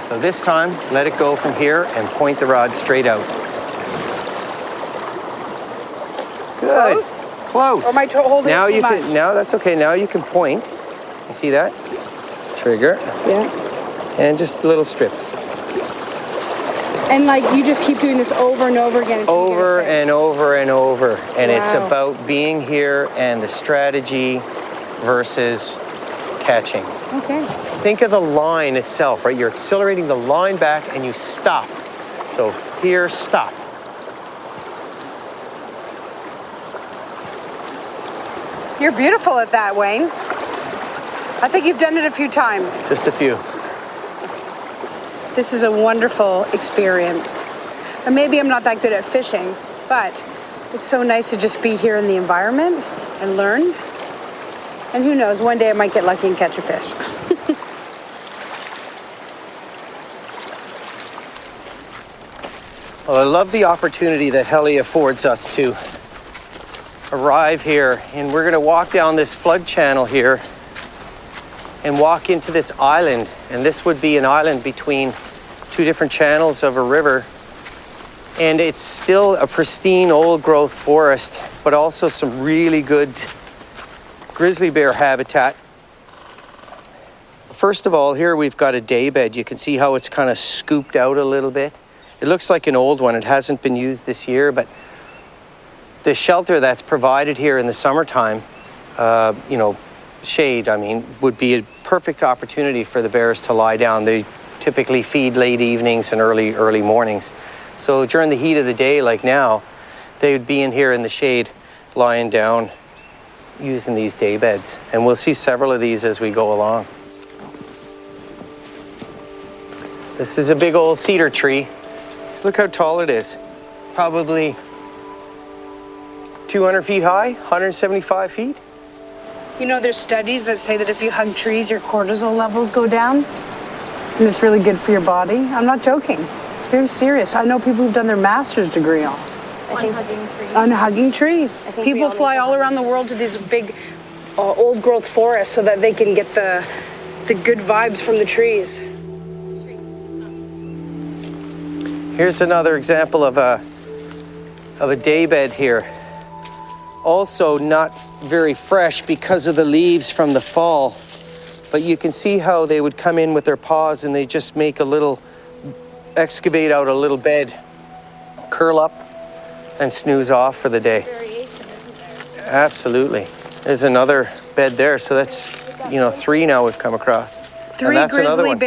So this time, let it go from here and point the rod straight out. Good. Close? Close. Or am I holding now it too you much? can. Now that's okay. Now you can point. You see that? Trigger. Yeah. And just little strips. And like you just keep doing this over and over again. Over and over and over. And it's Wow. about being here and the strategy versus catching. Okay. Think of the line itself, right? You're accelerating the line back and you stop. So here, stop. You're beautiful at that, Wayne. I think you've done it a few times. Just a few. This is a wonderful experience. And maybe I'm not that good at fishing, but it's so nice to just be here in the environment and learn. And who knows, one day I might get lucky and catch a fish. Well, I love the opportunity that Heli affords us to arrive here, and we're gonna walk down this flood channel here and walk into this island. And this would be an island between two different channels of a river. And it's still a pristine old growth forest, but also some really good grizzly bear habitat. First of all, here we've got a daybed. You can see how it's kind of scooped out a little bit. It looks like an old one. It hasn't been used this year, but the shelter that's provided here in the summertime, shade, would be a perfect opportunity for the bears to lie down. They typically feed late evenings and early mornings. So during the heat of the day, like now, they would be in here in the shade, lying down, using these day beds. And we'll see several of these as we go along. This is a big old cedar tree. Look how tall it is. Probably 200 feet high, 175 feet. You know, there's studies that say that if you hug trees, your cortisol levels go down. And it's really good for your body. I'm not joking. It's very serious. I know people who've done their master's degree on hugging trees. On hugging trees. People fly all around the world to these big old growth forests so that they can get the good vibes from the trees. Here's another example of a daybed here. Also not very fresh because of the leaves from the fall. But you can see how they would come in with their paws and they just make excavate out a little bed, curl up, and snooze off for the day. Variation, isn't there? Absolutely. There's another bed there. So that's, 3 now we've come across. Three and that's another grizzly one. bears.